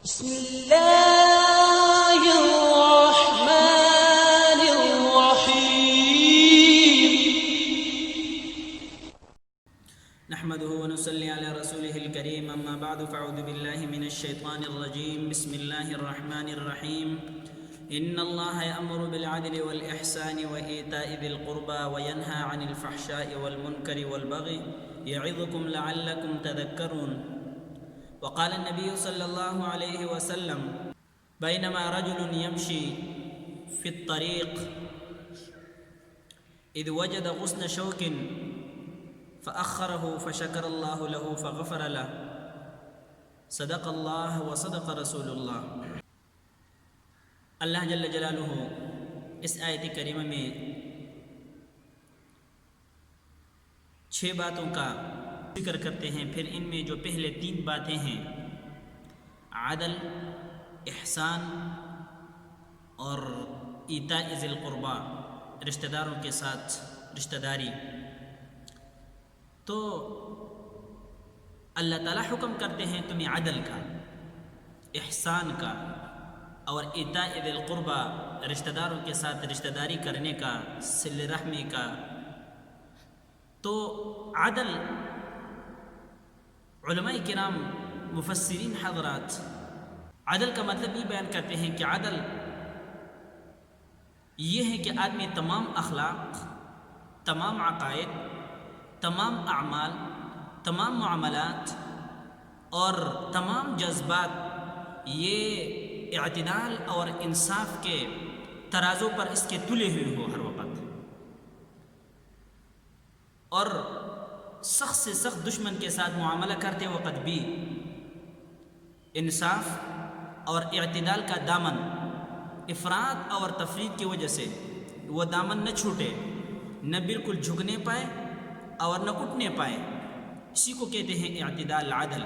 بسم الله الرحمن الرحيم نحمده ونصلي على رسوله الكريم أما بعد فأعوذ بالله من الشيطان الرجيم بسم الله الرحمن الرحيم إن الله يأمر بالعدل والإحسان وإيتاء ذي القربى وينهى عن الفحشاء والمنكر والبغي يعظكم لعلكم تذكرون. وقال النبي صلى الله عليه وسلم بينما رجل يمشي في الطريق إذ وجد غصن شوك فأخره فشكر الله له فغفر له صدق الله وصدق رسول الله. اللہ جل جلالہ اس آیت کریمہ میں 6 باتوں کا ذکر کرتے ہیں. پھر ان میں جو پہلے 3 باتیں ہیں عدل، احسان اور ایتاء ذی القربہ، رشتہ داروں کے ساتھ رشتہ داری، تو اللہ تعالیٰ حکم کرتے ہیں تمہیں عدل کا، احسان کا اور ایتاء ذی القربہ، رشتہ داروں کے ساتھ رشتہ داری کرنے کا، صلہ رحمی کا. تو عدل، علماء کرام مفسرین حضرات عدل کا مطلب یہ بیان کرتے ہیں کہ عدل یہ ہے کہ آدمی تمام اخلاق، تمام عقائد، تمام اعمال، تمام معاملات اور تمام جذبات یہ اعتدال اور انصاف کے ترازو پر اس کے تلے ہوئے ہو ہر وقت، اور سخت سے سخت دشمن کے ساتھ معاملہ کرتے وقت بھی انصاف اور اعتدال کا دامن، افراط اور تفریط کی وجہ سے وہ دامن نہ چھوٹے، نہ بالکل جھکنے پائے اور نہ اٹھنے پائے. اسی کو کہتے ہیں اعتدال، عدل.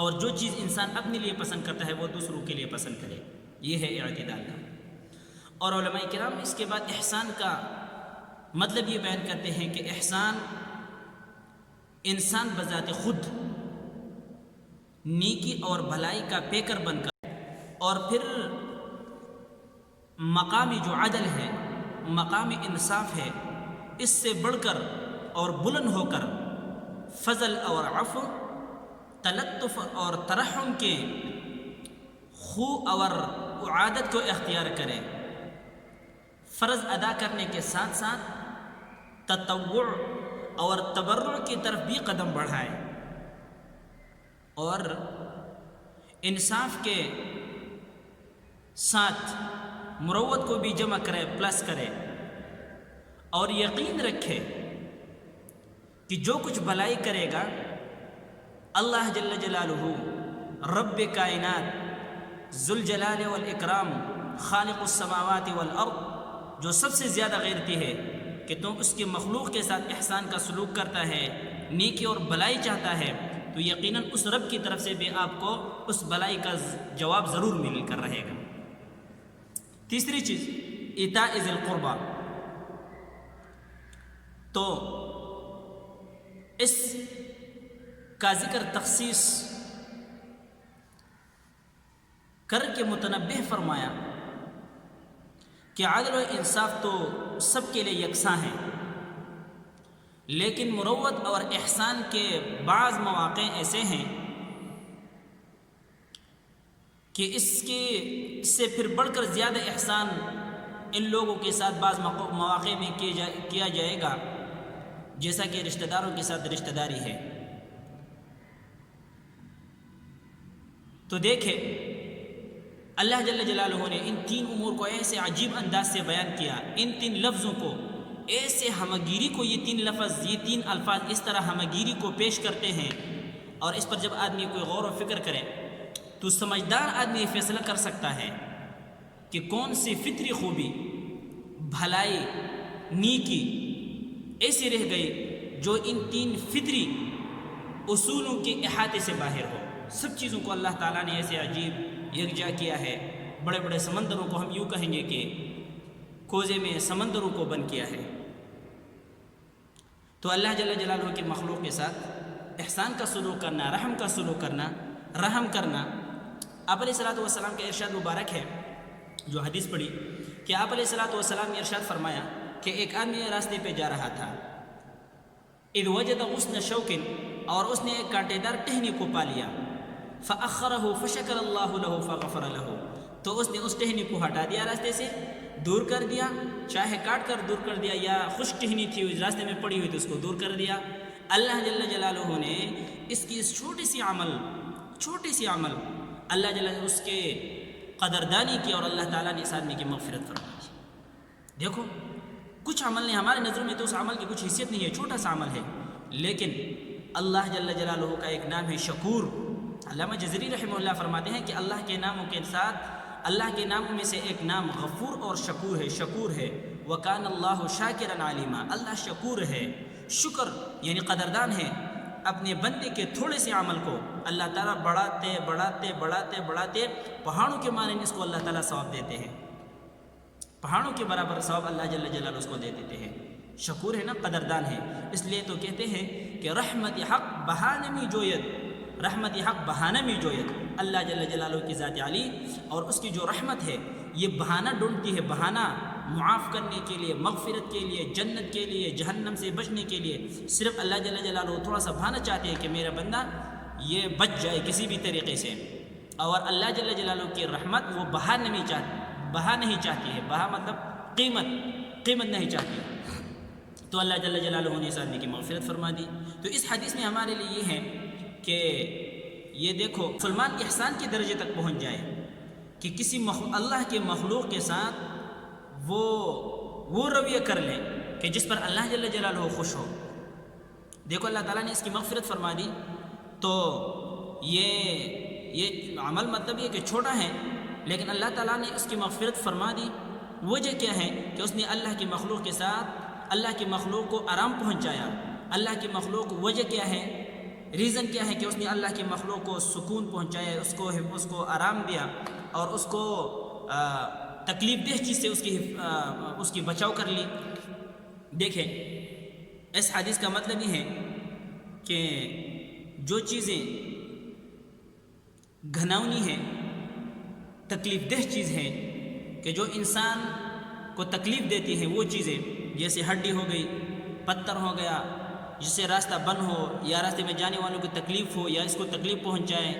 اور جو چیز انسان اپنے لیے پسند کرتا ہے وہ دوسروں کے لیے پسند کرے، یہ ہے اعتدال کا. اور علماء کرام اس کے بعد احسان کا مطلب یہ بیان کرتے ہیں کہ احسان انسان بذات خود نیکی اور بھلائی کا پیکر بن کر، اور پھر مقامی جو عدل ہے، مقامی انصاف ہے، اس سے بڑھ کر اور بلند ہو کر فضل اور عفو، تلطف اور ترحم کے خو اور عادت کو اختیار کرے، فرض ادا کرنے کے ساتھ ساتھ تطوع اور تبرع کی طرف بھی قدم بڑھائے، اور انصاف کے ساتھ مروت کو بھی جمع کرے، پلس کرے، اور یقین رکھے کہ جو کچھ بھلائی کرے گا اللہ جل جلالہ رب کائنات ذوالجلال والاکرام خالق السماوات والارض، جو سب سے زیادہ غیرتی ہے کہ تم اس کے مخلوق کے ساتھ احسان کا سلوک کرتا ہے، نیکی اور بھلائی چاہتا ہے، تو یقیناً اس رب کی طرف سے بھی آپ کو اس بھلائی کا جواب ضرور مل کر رہے گا. تیسری چیز ایتاء ذی القربہ. تو اس کا ذکر تخصیص کر کے متنبہ فرمایا کہ عدل و انصاف تو سب کے لیے یکساں ہیں، لیکن مروت اور احسان کے بعض مواقع ایسے ہیں کہ اس سے پھر بڑھ کر زیادہ احسان ان لوگوں کے ساتھ بعض مواقع میں کیا جائے گا، جیسا کہ رشتہ داروں کے ساتھ رشتہ داری ہے. تو دیکھیں اللہ جل جلالہ نے ان 3 امور کو ایسے عجیب انداز سے بیان کیا، ان 3 لفظوں کو ایسے ہمگیری کو، یہ 3 الفاظ اس طرح ہمگیری کو پیش کرتے ہیں، اور اس پر جب آدمی کوئی غور و فکر کرے تو سمجھدار آدمی یہ فیصلہ کر سکتا ہے کہ کون سی فطری خوبی، بھلائی، نیکی ایسی رہ گئی جو ان 3 فطری اصولوں کے احاطے سے باہر ہو. سب چیزوں کو اللہ تعالیٰ نے ایسے عجیب یکجا کیا ہے. بڑے بڑے سمندروں کو ہم یوں کہیں گے کہ کوزے میں سمندروں کو بند کیا ہے. تو اللہ جل جلالہ کی مخلوق کے ساتھ احسان کا سلوک کرنا، رحم کا سلوک کرنا، رحم کرنا، آپ علیہ الصلوۃ والسلام کا ارشاد مبارک ہے جو حدیث پڑھی کہ آپ علیہ الصلوۃ والسلام نے ارشاد فرمایا کہ ایک آدمی راستے پہ جا رہا تھا، اذ وجد غصن شوک، اور اس نے ایک کانٹے دار ٹہنی کو پا لیا، فأخرہ فشکر اللہ لہ فغفر لہ، تو اس نے اس ٹہنی کو ہٹا دیا، راستے سے دور کر دیا، چاہے کاٹ کر دور کر دیا یا خشک ٹہنی تھی اس راستے میں پڑی ہوئی تو اس کو دور کر دیا۔ اللہ جل جلالہ نے اس کی اس چھوٹی سی عمل اللہ جل اس کے قدردانی کی، اور اللہ تعالیٰ نے اس آدمی کی مغفرت فرمائی۔ دیکھو کچھ عمل نے ہمارے نظروں میں تو اس عمل کی کچھ حیثیت نہیں ہے، چھوٹا سا عمل ہے، لیکن اللہ جل جلالہ کا ایک نام ہے شکور۔ علامہ جزری رحمہ اللہ فرماتے ہیں کہ اللہ کے ناموں کے ساتھ اللہ کے ناموں میں سے ایک نام غفور اور شکور ہے۔ وَكَانَ اللَّهُ شَاكِرًا عَلِيمًا، اللہ شکور ہے، شکر یعنی قدردان ہے اپنے بندے کے تھوڑے سے عمل کو اللہ تعالیٰ بڑھاتے پہاڑوں کے مانند اس کو اللہ تعالیٰ ثواب دیتے ہیں، پہاڑوں کے برابر ثواب اللہ جل جلالہ اس کو دے دیتے ہیں۔ شکور ہے نا، قدردان ہے، اس لیے تو کہتے ہیں کہ رحمت حق بہانمی جوید، اللہ جل جلالہ کی ذات علی اور اس کی جو رحمت ہے یہ بہانہ ڈھونڈتی ہے، بہانہ معاف کرنے کے لیے، مغفرت کے لیے، جنت کے لیے، جہنم سے بچنے کے لیے۔ صرف اللہ جل جلالہ تھوڑا سا بہانہ چاہتے ہیں کہ میرا بندہ یہ بچ جائے کسی بھی طریقے سے، اور اللہ جل جلالہ کی رحمت وہ بہا نہیں چاہتی ہے، بہا مطلب قیمت نہیں چاہتی، تو اللہ جل جلالہ نے اس آدمی کی مغفرت فرما دی۔ تو اس حدیث میں ہمارے لیے یہ ہے کہ یہ دیکھو مسلمان احسان کے درجے تک پہنچ جائے کہ کسی اللہ کے مخلوق کے ساتھ وہ رویہ کر لے کہ جس پر اللہ جل جلالہ خوش ہو۔ دیکھو اللہ تعالیٰ نے اس کی مغفرت فرما دی، تو یہ عمل مطلب یہ کہ چھوٹا ہے، لیکن اللہ تعالیٰ نے اس کی مغفرت فرما دی۔ وجہ کیا ہے کہ اس نے اللہ کی مخلوق کے ساتھ اللہ کی مخلوق کو آرام پہنچایا۔ اللہ کی مخلوق وجہ کیا ہے، ریزن کیا ہے کہ اس نے اللہ کی مخلوق کو سکون پہنچایا، اس کو آرام دیا، اور اس کو تکلیف دہ چیز سے اس کی بچاؤ کر لی۔ دیکھیں اس حدیث کا مطلب یہ ہے کہ جو چیزیں گھناؤنی ہیں، تکلیف دہ چیز ہیں کہ جو انسان کو تکلیف دیتی ہیں، وہ چیزیں جیسے ہڈی ہو گئی، پتھر ہو گیا، جس سے راستہ بند ہو یا راستے میں جانے والوں کو تکلیف ہو یا اس کو تکلیف پہنچائے،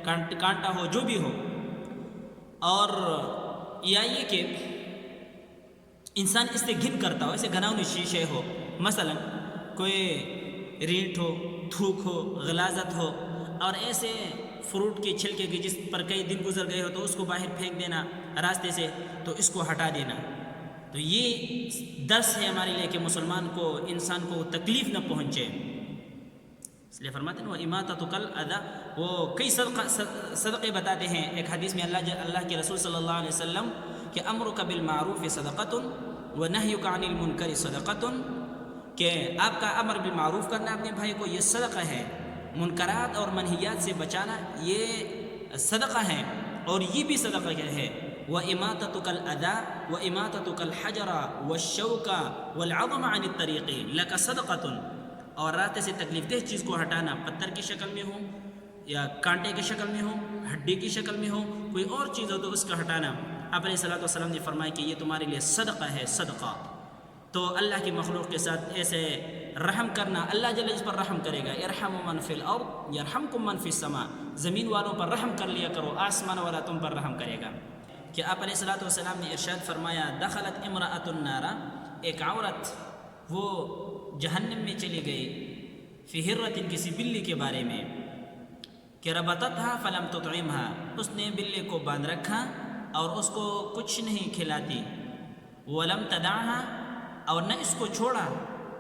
کانٹا ہو، جو بھی ہو، اور یا یہ کہ انسان اس سے گھن کرتا ہو، ایسے گھناؤنی شیشے ہو، مثلا کوئی رینٹ ہو، تھوک ہو، غلاظت ہو، اور ایسے فروٹ کے چھلکے کی جس پر کئی دن گزر گئے ہو تو اس کو باہر پھینک دینا راستے سے، تو اس کو ہٹا دینا۔ تو یہ درس ہے ہمارے لیے کہ مسلمان کو، انسان کو تکلیف نہ پہنچے، اس لیے فرماتے ہیں وہ اماطۃ الاذی، وہ کئی صدقے بتاتے ہیں۔ ایک حدیث میں اللہ کے رسول صلی اللہ علیہ وسلم کہ امرک بالمعروف صدقۃ ونہیک عن المنکر صدقۃ، کہ آپ کا امر بالمعروف کرنا اپنے بھائی کو یہ صدقہ ہے، منکرات اور منہیات سے بچانا یہ صدقہ ہے، اور یہ بھی صدقہ کیا ہے، وَإِمَاطَتُكَ الْأَذَى وَإِمَاطَتُكَ الْحَجَرَ وَالشَّوْكَ وَالْعَظْمَ عَنِ الطَّرِيقِ لَكَ صَدَقَةٌ، اور راستے سے تکلیف دہ چیز کو ہٹانا، پتھر کی شکل میں ہو یا کانٹے کی شکل میں ہو، ہڈی کی شکل میں ہو، کوئی اور چیز ہو تو اس کا ہٹانا۔ آپ علیہ الصلوۃ والسلام نے فرمایا کہ یہ تمہارے لیے صدقہ ہے، صدقہ۔ تو اللہ کی مخلوق کے ساتھ ایسے رحم کرنا، اللہ جل جس پر رحم کرے گا، ارحموا من فی الارض یرحمکم من فی السماء، زمین والوں پر رحم کر لیا کرو، آسمان والا تم پر رحم کرے گا۔ کہ آپ علیہ الصلوۃ والسلام نے ارشاد فرمایا دخلت امرأۃ النار، ایک عورت وہ جہنم میں چلی گئی، فی ہرۃ، کسی بلی کے بارے میں، کہ ربطتها فلم تطعمها، اس نے بلی کو باندھ رکھا اور اس کو کچھ نہیں کھلاتی، ولم تدعها، اور نہ اس کو چھوڑا،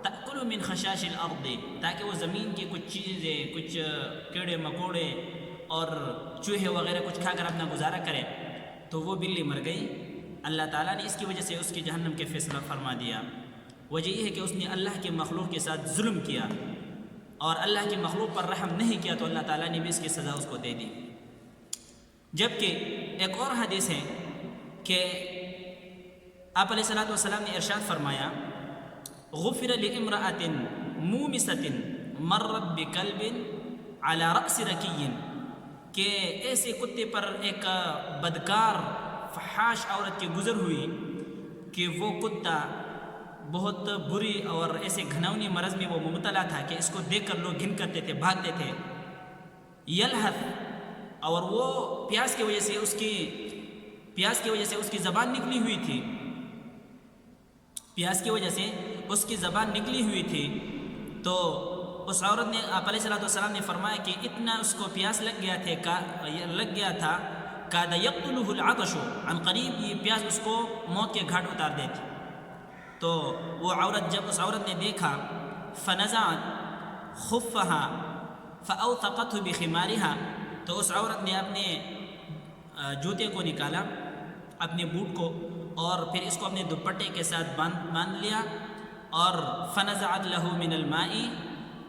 تأکل من خشاش الارض، تاکہ وہ زمین کی کچھ چیزیں، کچھ کیڑے مکوڑے اور چوہے وغیرہ کچھ کھا کر اپنا گزارا کرے، تو وہ بلی مر گئی۔ اللہ تعالیٰ نے اس کی وجہ سے اس کی جہنم کے فیصلہ فرما دیا۔ وجہ یہ ہے کہ اس نے اللہ کے مخلوق کے ساتھ ظلم کیا اور اللہ کی مخلوق پر رحم نہیں کیا، تو اللہ تعالیٰ نے بھی اس کی سزا اس کو دے دی۔ جبکہ ایک اور حدیث ہے کہ آپ علیہ الصلوۃ والسلام نے ارشاد فرمایا غفر لامرأۃ مومسۃ مرت بکلب علی رأس رکی، کہ ایسے کتے پر ایک بدکار فحاش عورت کی گزر ہوئی کہ وہ کتا بہت بری اور ایسے گھناؤنی مرض میں وہ مبتلا تھا کہ اس کو دیکھ کر لوگ گھن کرتے تھے، بھاگتے تھے. یلحث، اور وہ پیاس کی وجہ سے اس کی زبان نکلی ہوئی تھی، پیاس کی وجہ سے اس کی زبان نکلی ہوئی تھی. تو اس عورت نے، آپ علیہ الصلوۃ والسلام نے فرمایا کہ اتنا اس کو پیاس لگ گیا تھا کاد یقتلہ العطش، عن قریب یہ پیاس اس کو موت کے گھاٹ اتار دیتی. تو وہ عورت، جب اس عورت نے دیکھا، فنزعت خفہا فاوثقته بخمارها، تو اس عورت نے اپنے جوتے کو نکالا، اپنے بوٹ کو، اور پھر اس کو اپنے دوپٹے کے ساتھ باندھ لیا، اور فنزعت له من الماء،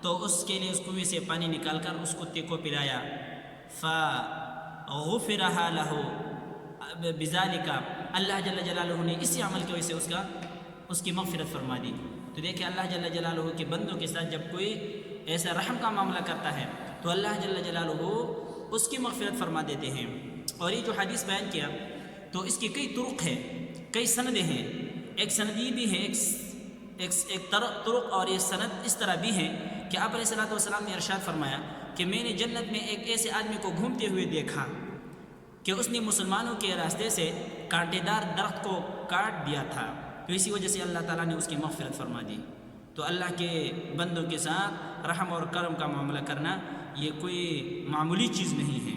تو اس کے لیے اس کنویں سے پانی نکال کر اس کتے کو پلایا. فغفرها له بذلك، اللہ جل جلالہ نے اسی عمل کی وجہ سے اس کی مغفرت فرما دی. تو دیکھیں اللہ جل جلالہ کے بندوں کے ساتھ جب کوئی ایسا رحم کا معاملہ کرتا ہے تو اللہ جل جلالہ اس کی مغفرت فرما دیتے ہیں. اور یہ جو حدیث بیان کیا تو اس کی کئی طرق ہیں، کئی سندیں ہیں. ایک سندی بھی ہے، ایک طرق اور یہ سند اس طرح بھی ہیں کہ آپ علیہ الصلوۃ والسلام نے ارشاد فرمایا کہ میں نے جنت میں ایک ایسے آدمی کو گھومتے ہوئے دیکھا کہ اس نے مسلمانوں کے راستے سے کانٹے دار درخت کو کاٹ دیا تھا، تو اسی وجہ سے اللہ تعالیٰ نے اس کی مغفرت فرما دی. تو اللہ کے بندوں کے ساتھ رحم اور کرم کا معاملہ کرنا یہ کوئی معمولی چیز نہیں ہے.